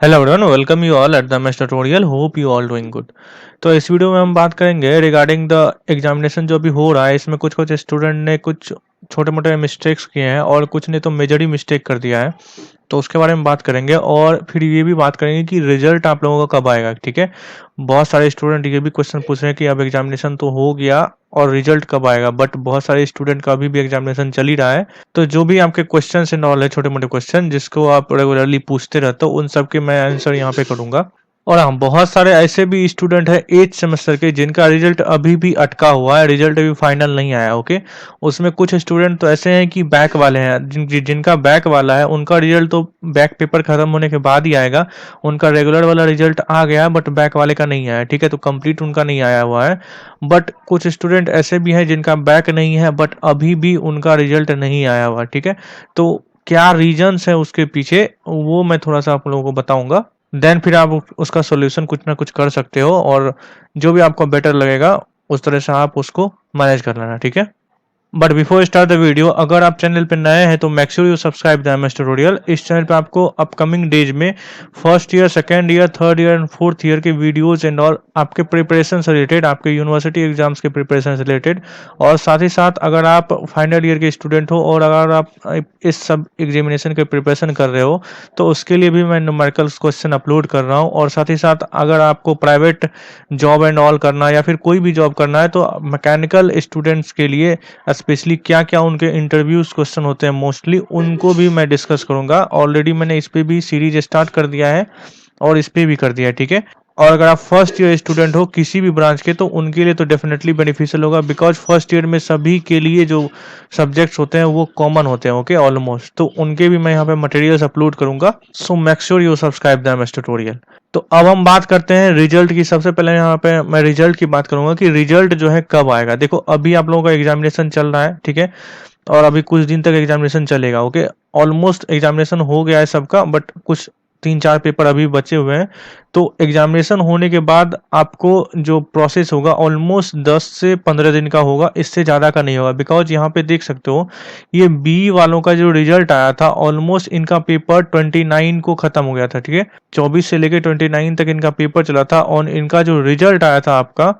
Hello everyone, welcome you all at the mess tutorial. Hope you all doing good. तो इस video में हम बात करेंगे रिगार्डिंग द एग्जामिनेशन जो अभी हो रहा है। इसमें कुछ कुछ स्टूडेंट ने कुछ छोटे मोटे मिस्टेक्स किए हैं और कुछ ने तो मेजर ही मिस्टेक कर दिया है। तो उसके बारे में बात करेंगे और फिर ये भी बात करेंगे कि रिजल्ट आप लोगों का कब आएगा। ठीक है, बहुत सारे स्टूडेंट ये भी क्वेश्चन पूछ रहे हैं कि अब एग्जामिनेशन तो हो गया और रिजल्ट कब आएगा, बट बहुत सारे स्टूडेंट का अभी भी एग्जामिनेशन चल ही रहा है। तो जो भी आपके क्वेश्चन एंड ऑल है, छोटे मोटे क्वेश्चन जिसको आप रेगुलरली पूछते रहते हो, उन सब के मैं आंसर यहाँ पे करूंगा। और हाँ, बहुत सारे ऐसे भी स्टूडेंट हैं 8th सेमेस्टर के जिनका रिजल्ट अभी भी अटका हुआ है, रिजल्ट अभी फाइनल नहीं आया। ओके, उसमें कुछ स्टूडेंट तो ऐसे हैं कि बैक वाले हैं, जिनका बैक वाला है उनका रिजल्ट तो बैक पेपर खत्म होने के बाद ही आएगा। उनका रेगुलर वाला रिजल्ट आ गया बट बैक वाले का नहीं आया। ठीक है, तो कंप्लीट उनका नहीं आया हुआ है। बट कुछ स्टूडेंट ऐसे भी हैं जिनका बैक नहीं है बट अभी भी उनका रिजल्ट नहीं आया हुआ। ठीक है, तो क्या रीजंस है उसके पीछे वो मैं थोड़ा सा आप लोगों को बताऊंगा। देन फिर आप उसका सॉल्यूशन कुछ ना कुछ कर सकते हो और जो भी आपको बेटर लगेगा उस तरह से आप उसको मैनेज कर लेना। ठीक है, but before start the video, अगर आप चैनल पे नए हैं तो make sure you subscribe the MS tutorial. इस चैनल पे आपको अपकमिंग डेज में first year, second year, third year and fourth year के वीडियोस एंड और आपके प्रिपरेशन से रिलेटेड, आपके यूनिवर्सिटी एग्जाम्स के प्रिपरेशन से रिलेटेड, और साथ ही साथ अगर आप फाइनल ईयर के स्टूडेंट हो और अगर आप इस सब एग्जामिनेशन के प्रिपरेशन कर रहे हो तो उसके लिए भी मैं न्यूमेरिकल्स क्वेश्चन अपलोड कर रहा हूँ। और साथ ही साथ अगर आपको प्राइवेट जॉब एंड ऑल करना है या फिर कोई भी जॉब करना है तो मैकेनिकल स्टूडेंट्स के लिए स्पेशली क्या क्या उनके इंटरव्यूज क्वेश्चन होते हैं मोस्टली उनको भी मैं डिस्कस करूंगा। ऑलरेडी मैंने इस पे भी सीरीज स्टार्ट कर दिया है और इस पे भी कर दिया है। ठीक है, और अगर आप फर्स्ट ईयर स्टूडेंट हो किसी भी ब्रांच के तो उनके लिए तो डेफिनेटली बेनिफिशियल होगा, बिकॉज फर्स्ट ईयर में सभी के लिए जो सब्जेक्ट्स होते हैं वो कॉमन होते हैं। ओके, ऑलमोस्ट, तो उनके भी मैं यहाँ पे मटेरियल्स अपलोड करूंगा। So make sure you subscribe the MS tutorial. तो अब हम बात करते हैं रिजल्ट की। सबसे पहले यहाँ पे मैं रिजल्ट की बात करूंगा कि रिजल्ट जो है कब आएगा। देखो, अभी आप लोगों का एग्जामिनेशन चल रहा है, ठीक है, और अभी कुछ दिन तक एग्जामिनेशन चलेगा। ओके, ऑलमोस्ट एग्जामिनेशन हो गया है सबका, बट कुछ 3-4 पेपर अभी बचे हुए हैं। तो एग्जामिनेशन होने के बाद आपको जो प्रोसेस होगा ऑलमोस्ट 10 से 15 दिन का होगा, इससे ज़्यादा का नहीं होगा। बिकॉज यहाँ पे देख सकते हो ये बी वालों का जो रिजल्ट आया था ऑलमोस्ट इनका पेपर 29 को खत्म हो गया था। ठीक है, 24 से लेके 29 तक इनका पेपर चला था और इनका जो रिजल्ट आया था आपका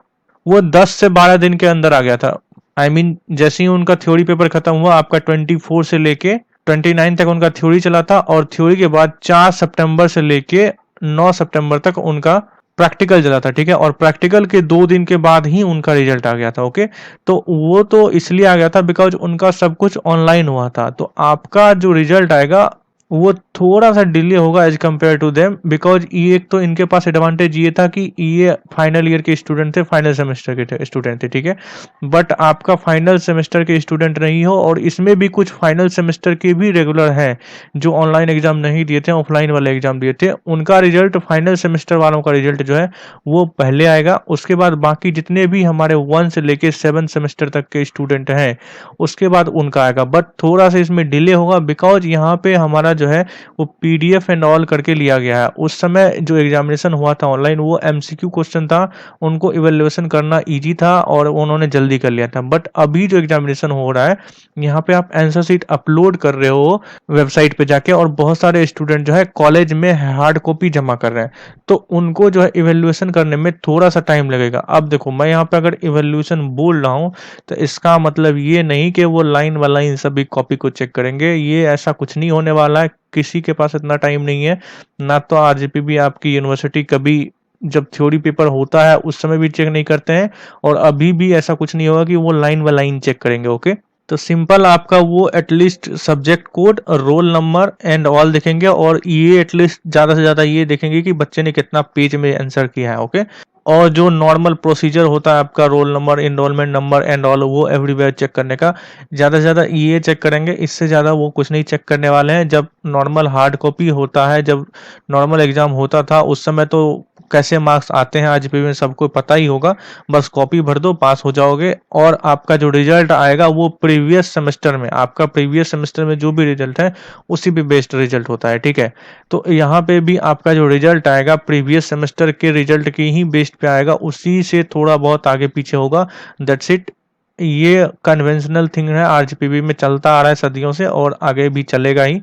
वो 10 से 12 दिन के अंदर आ गया था। आई मीन जैसे ही उनका थ्योरी पेपर खत्म हुआ, आपका 24 से लेके 29 तक उनका थ्योरी चला था और थ्योरी के बाद 4 सितंबर से लेके 9 सितंबर तक उनका प्रैक्टिकल चला था। ठीक है, और प्रैक्टिकल के 2 दिन के बाद ही उनका रिजल्ट आ गया था। ओके, तो वो तो इसलिए आ गया था बिकॉज उनका सब कुछ ऑनलाइन हुआ था। तो आपका जो रिजल्ट आएगा वो थोड़ा सा डिले होगा as compare to them, because ये एक तो इनके पास एडवांटेज ये था कि ये फाइनल ईयर के स्टूडेंट थे, फाइनल सेमेस्टर के स्टूडेंट थे। ठीक है, बट आपका फाइनल सेमेस्टर के स्टूडेंट नहीं हो और इसमें भी कुछ फाइनल सेमेस्टर के भी रेगुलर हैं जो ऑनलाइन एग्जाम नहीं दिए थे, ऑफलाइन वाले एग्जाम दिए थे। उनका रिजल्ट, फाइनल सेमेस्टर वालों का रिजल्ट जो है वो पहले आएगा। उसके बाद बाकी जितने भी हमारे 1 से लेके 7 सेमेस्टर तक के स्टूडेंट हैं उसके बाद उनका आएगा, बट थोड़ा सा इसमें डिले होगा बिकॉज यहाँ पे हमारा जो है वो पीडीएफ एंड ऑल करके लिया गया है। उस समय जो एग्जामिनेशन हुआ था ऑनलाइन वो एमसीक्यू क्वेश्चन था, उनको इवेल्युएशन करना इजी था और उन्होंने जल्दी कर लिया था। बट अभी जो एग्जामिनेशन हो रहा है यहाँ पे आप आंसर शीट अपलोड कर रहे हो वेबसाइट पे जाके, और बहुत सारे स्टूडेंट जो है कॉलेज में हार्ड कॉपी जमा कर रहे हैं, तो उनको जो है इवेल्युएशन करने में थोड़ा सा टाइम लगेगा। अब देखो, मैं यहाँ पे अगर इवेल्युएशन बोल रहा हूँ तो इसका मतलब ये नहीं कि वो लाइन बाय लाइन सभी कॉपी को चेक करेंगे, ये ऐसा कुछ नहीं होने वाला है। किसी के पास इतना टाइम नहीं है ना। तो आरजीपीवी आपकी यूनिवर्सिटी कभी जब थ्योरी पेपर होता है उस समय भी चेक नहीं करते हैं और अभी भी ऐसा कुछ नहीं होगा कि वो लाइन बाय लाइन चेक करेंगे। ओके, तो सिंपल आपका वो at least subject code, roll number and all देखेंगे और ये एटलीस्ट ज्यादा से ज्यादा ये देखेंगे कि बच्चे ने कितना पेज में आंसर किया है। ओके, और जो नॉर्मल प्रोसीजर होता है आपका roll number, enrolment number and all, वो एवरीवेयर चेक करने का ज़्यादा से ज़्यादा ये चेक करेंगे। इससे ज़्यादा वो कुछ नहीं चेक करने वाले हैं। जब नॉर्मल हार्ड कॉपी होता है, जब नॉर्मल एग्जाम होता था उस समय तो कैसे मार्क्स आते हैं आज में सबको पता ही होगा। बस कॉपी भर दो, पास हो जाओगे। और आपका जो रिजल्ट आएगा वो प्रीवियस सेमेस्टर में, आपका प्रीवियस सेमेस्टर में जो भी रिजल्ट है उसी पे बेस्ड रिजल्ट होता है। ठीक है, तो यहाँ पे भी आपका जो रिजल्ट आएगा प्रीवियस सेमेस्टर के रिजल्ट की ही बेस्ड पे आएगा, उसी से थोड़ा बहुत आगे पीछे होगा। That's it. ये कन्वेंशनल थिंग है, आरजीपीवी में चलता आ रहा है सदियों से और आगे भी चलेगा ही।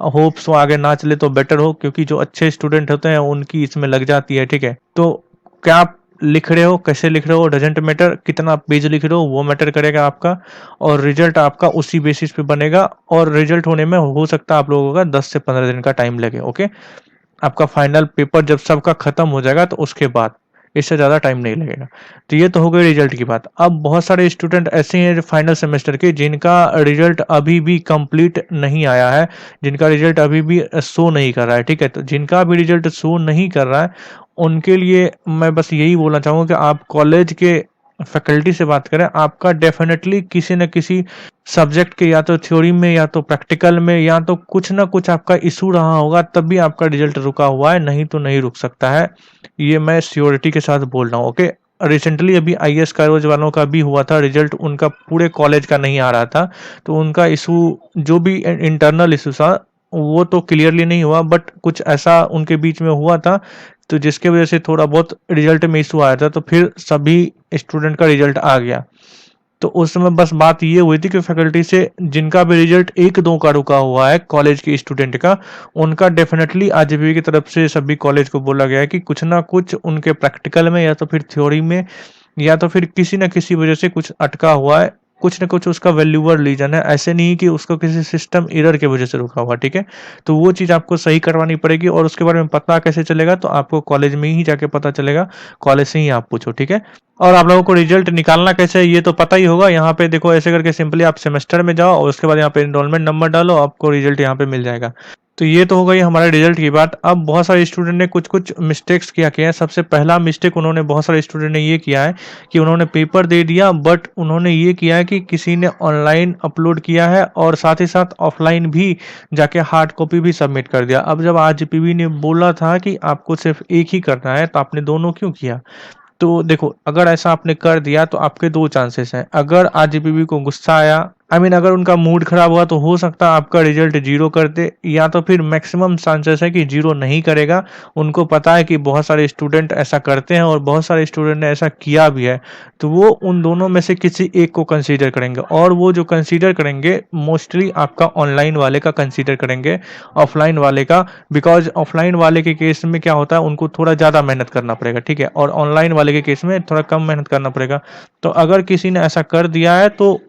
होप सो आगे ना चले तो बेटर हो, क्योंकि जो अच्छे स्टूडेंट होते हैं उनकी इसमें लग जाती है, ठीक है। तो क्या आप लिख रहे हो, कैसे लिख रहे हो डजेंट मैटर, कितना पेज लिख रहे हो वो मैटर करेगा आपका, और रिजल्ट आपका उसी बेसिस पे बनेगा। और रिजल्ट होने में हो सकता है आप लोगों का 10 से 15 दिन का टाइम लगे, ओके। आपका फाइनल पेपर जब सबका खत्म हो जाएगा तो उसके बाद, इससे ज़्यादा टाइम नहीं लगेगा। तो ये तो हो गई रिजल्ट की बात। अब बहुत सारे स्टूडेंट ऐसे हैं जो फाइनल सेमेस्टर के, जिनका रिजल्ट अभी भी कंप्लीट नहीं आया है, जिनका रिजल्ट अभी भी शो नहीं कर रहा है, ठीक है। तो जिनका भी रिजल्ट शो नहीं कर रहा है, उनके लिए मैं बस यही बोलना चाहूँगा कि आप कॉलेज के फैकल्टी से बात करें। आपका डेफिनेटली किसी न किसी सब्जेक्ट के, या तो थ्योरी में या तो प्रैक्टिकल में, या तो कुछ ना कुछ आपका इशू रहा होगा, तब भी आपका रिजल्ट रुका हुआ है, नहीं तो नहीं रुक सकता है। ये मैं श्योरिटी के साथ बोल रहा हूँ, ओके। रिसेंटली अभी आईएएस कारोज वालों का भी हुआ था, रिजल्ट उनका पूरे कॉलेज का नहीं आ रहा था। तो उनका इशू जो भी इंटरनल इशू था वो तो क्लियरली नहीं हुआ, बट कुछ ऐसा उनके बीच में हुआ था, तो जिसके वजह से थोड़ा बहुत रिजल्ट में इशू आया था, तो फिर सभी स्टूडेंट का रिजल्ट आ गया। तो उस समय बस बात ये हुई थी कि फैकल्टी से जिनका भी रिजल्ट एक दो का रुका हुआ है कॉलेज के स्टूडेंट का, उनका डेफिनेटली आरजीपीवी की तरफ से सभी कॉलेज को बोला गया है कि कुछ ना कुछ उनके प्रैक्टिकल में या तो फिर थ्योरी में, या तो फिर किसी ना किसी वजह से कुछ अटका हुआ है, कुछ ना कुछ उसका वैल्यूबल रीजन है। ऐसे नहीं कि उसको किसी सिस्टम एरर की वजह से रुका हुआ, ठीक है। तो वो चीज़ आपको सही करवानी पड़ेगी, और उसके बारे में पता कैसे चलेगा, तो आपको कॉलेज में ही जाके पता चलेगा, कॉलेज से ही आप पूछो, ठीक है। और आप लोगों को रिजल्ट निकालना कैसे है ये तो पता ही होगा। यहाँ पे देखो ऐसे करके सिंपली आप सेमेस्टर में जाओ और उसके बाद यहाँ पे एनरोलमेंट नंबर डालो, आपको रिजल्ट यहाँ पे मिल जाएगा। तो ये तो हो गई हमारे रिजल्ट की बात। अब बहुत सारे स्टूडेंट ने कुछ कुछ मिस्टेक्स किया किया है। सबसे पहला मिस्टेक उन्होंने, बहुत सारे स्टूडेंट ने ये किया है कि उन्होंने पेपर दे दिया, बट उन्होंने ये किया है कि किसी ने ऑनलाइन अपलोड किया है और साथ ही साथ ऑफलाइन भी जाके हार्ड कॉपी भी सबमिट कर दिया। अब जब आरजीपीवी ने बोला था कि आपको सिर्फ एक ही करना है, तो आपने दोनों क्यों किया? तो देखो, अगर ऐसा आपने कर दिया तो आपके दो चांसेस हैं। अगर आरजीपीवी को गुस्सा आया, अगर उनका मूड खराब हुआ, तो हो सकता है आपका रिजल्ट जीरो कर दे, या तो फिर मैक्सिमम चांसेस है कि जीरो नहीं करेगा। उनको पता है कि बहुत सारे स्टूडेंट ऐसा करते हैं और बहुत सारे स्टूडेंट ने ऐसा किया भी है, तो वो उन दोनों में से किसी एक को कंसीडर करेंगे, और वो जो कंसीडर करेंगे मोस्टली आपका ऑनलाइन वाले का कंसीडर करेंगे, ऑफलाइन वाले का। बिकॉज ऑफलाइन वाले के केस में क्या होता है, उनको थोड़ा ज़्यादा मेहनत करना पड़ेगा, ठीक है, और ऑनलाइन वाले के केस में थोड़ा कम मेहनत करना पड़ेगा। तो अगर किसी ने ऐसा कर दिया है तो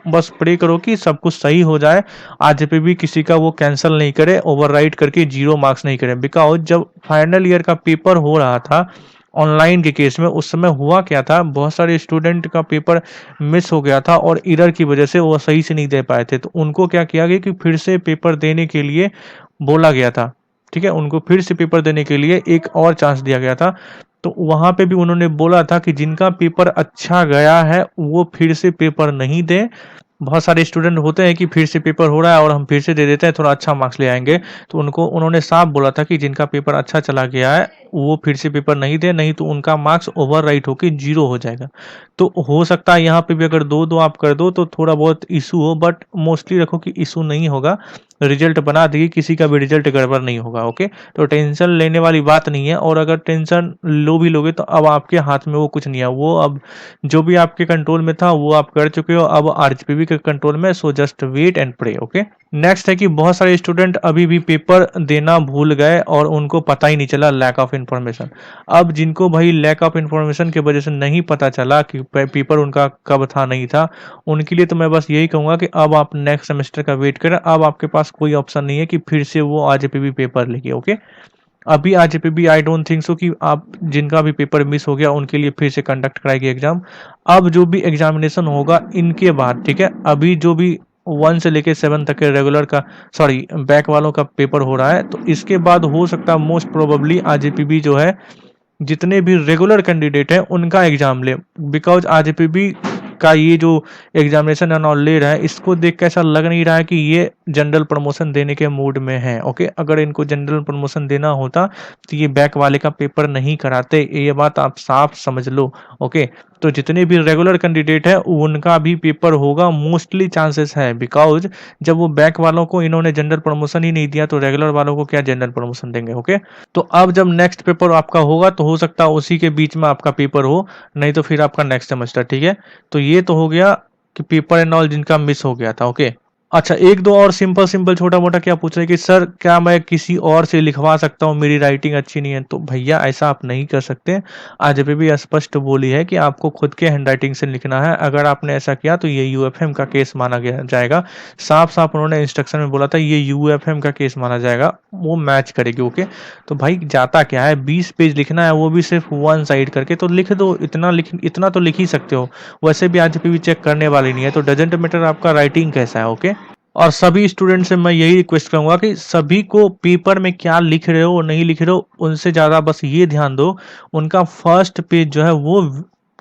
बस प्रे करो कि सब कुछ सही हो जाए, आज पे भी किसी का वो कैंसिल नहीं करे, ओवरराइट करके जीरो मार्क्स नहीं करे। बिकॉज जब फाइनल ईयर का पेपर हो रहा था ऑनलाइन के केस में, उस समय हुआ क्या था, बहुत सारे स्टूडेंट का पेपर मिस हो गया था और एरर की वजह से वो सही से नहीं दे पाए थे। तो उनको क्या किया गया कि फिर से पेपर देने के लिए बोला गया था, ठीक है, उनको फिर से पेपर देने के लिए एक और चांस दिया गया था। तो वहां पे भी उन्होंने बोला था कि जिनका पेपर अच्छा गया है वो फिर से पेपर नहीं दे। बहुत सारे स्टूडेंट होते हैं कि फिर से पेपर हो रहा है और हम फिर से दे देते हैं, थोड़ा अच्छा मार्क्स ले आएंगे। तो उनको उन्होंने साफ बोला था कि जिनका पेपर अच्छा चला गया है वो फिर से पेपर नहीं दे, नहीं तो उनका मार्क्स ओवर राइट होकर जीरो हो जाएगा। तो हो सकता है यहाँ पे भी अगर दो दो आप कर दो तो थोड़ा बहुत इशू हो, बट मोस्टली रखो कि इशू नहीं होगा, रिजल्ट बना देगी, किसी का भी रिजल्ट गड़बड़ नहीं होगा, ओके। तो टेंशन लेने वाली बात नहीं है, और अगर टेंशन लो भी लोगे तो अब आपके हाथ में वो कुछ नहीं है, वो अब जो भी आपके कंट्रोल में था वो आप कर चुके हो, अब आरजीपीवी के कंट्रोल में। So just wait and pray, okay. Next है कि बहुत सारे स्टूडेंट अभी भी पेपर देना भूल गए और उनको पता ही नहीं चला, लैक ऑफ इन्फॉर्मेशन। अब जिनको भाई लैक ऑफ इन्फॉर्मेशन की वजह से नहीं पता चला कि पेपर उनका कब था नहीं था, उनके लिए तो मैं बस यही कहूंगा कि अब आप नेक्स्ट सेमेस्टर का वेट करें। अब आपके पास कोई ऑप्शन नहीं है कि फिर से वो आरजीपीवी पेपर लेके, ओके। अभी RGPV I don't think so कि आप जिनका भी पेपर मिस हो गया उनके लिए फिर से कंडक्ट कराएगी एग्जाम। अब जो भी एग्जामिनेशन होगा इनके बाद, ठीक है, अभी जो भी 1 से लेके 7 तक के रेगुलर का, सॉरी बैक वालों का पेपर हो रहा है, तो इसके बाद हो सकता है मोस्ट प्रोबेबली आरजीपीवी जो है जितने भी रेगुलर कैंडिडेट हैं उनका एग्जाम ले। बिकॉज आरजीपीवी का ये जो एग्जामिनेशन एंड ऑल ले रहा है, इसको देख के ऐसा लग नहीं रहा है कि ये जनरल प्रमोशन देने के मूड में है, ओके। अगर इनको जनरल प्रमोशन देना होता तो ये बैक वाले का पेपर नहीं कराते, ये बात आप साफ समझ लो, ओके। तो जितने भी रेगुलर कैंडिडेट है उनका भी पेपर होगा, मोस्टली चांसेस है। बिकॉज जब वो बैक वालों को इन्होंने जनरल प्रमोशन ही नहीं दिया तो रेगुलर वालों को क्या जनरल प्रमोशन देंगे, ओके। तो अब जब नेक्स्ट पेपर आपका होगा तो हो सकता है उसी के बीच में आपका पेपर हो, नहीं तो फिर आपका नेक्स्ट सेमेस्टर, ठीक है। तो ये तो हो गया कि पेपर एंड ऑल जिनका मिस हो गया था, ओके। अच्छा, 1-2 और सिंपल-सिंपल छोटा-मोटा क्या पूछ रहे हैं कि सर क्या मैं किसी और से लिखवा सकता हूँ, मेरी राइटिंग अच्छी नहीं है? तो भैया ऐसा आप नहीं कर सकते। आरजीपीवी स्पष्ट बोली है कि आपको खुद के हैंडराइटिंग से लिखना है। अगर आपने ऐसा किया तो ये यूएफएम का केस माना गया जाएगा। साफ-साफ उन्होंने इंस्ट्रक्शन में बोला था ये यूएफएम का केस माना जाएगा, वो मैच करेगी, ओके? तो भाई जाता क्या है, 20 पेज लिखना है वो भी सिर्फ वन साइड करके, तो लिख दो, इतना तो लिख ही सकते हो। वैसे भी आरजीपीवी चेक करने वाली नहीं है, तो डजंट मैटर आपका राइटिंग कैसा है, ओके? और सभी स्टूडेंट से मैं यही रिक्वेस्ट करूंगा कि सभी को पेपर में क्या लिख रहे हो और नहीं लिख रहे हो उनसे ज़्यादा बस ये ध्यान दो, उनका फर्स्ट पेज जो है वो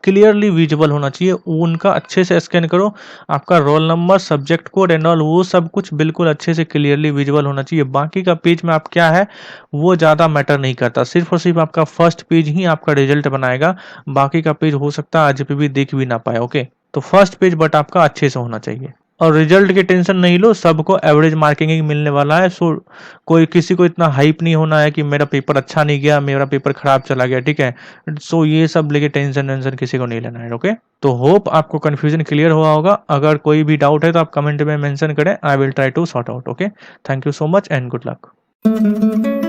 क्लियरली विजिबल होना चाहिए, उनका अच्छे से स्कैन करो, आपका roll number, subject code and all वो सब कुछ बिल्कुल अच्छे से क्लियरली विजिबल होना चाहिए। बाकी का पेज में आप क्या है वो ज़्यादा मैटर नहीं करता, सिर्फ और सिर्फ आपका फर्स्ट पेज ही आपका रिजल्ट बनाएगा। बाकी का पेज हो सकता है आरजीपीवी देख भी ना पाए, ओके? तो फर्स्ट पेज बट आपका अच्छे से होना चाहिए। और रिजल्ट की टेंशन नहीं लो, सबको एवरेज मार्किंग ही मिलने वाला है। सो कोई किसी को इतना हाइप नहीं होना है कि मेरा पेपर अच्छा नहीं गया, मेरा पेपर खराब चला गया, ठीक है? सो ये सब लेके टेंशन वेंशन किसी को नहीं लेना है, ओके? तो होप आपको कंफ्यूजन क्लियर हुआ होगा। अगर कोई भी डाउट है तो आप कमेंट में मेंशन करें, I will try to sort out, okay? Thank you so much and good luck.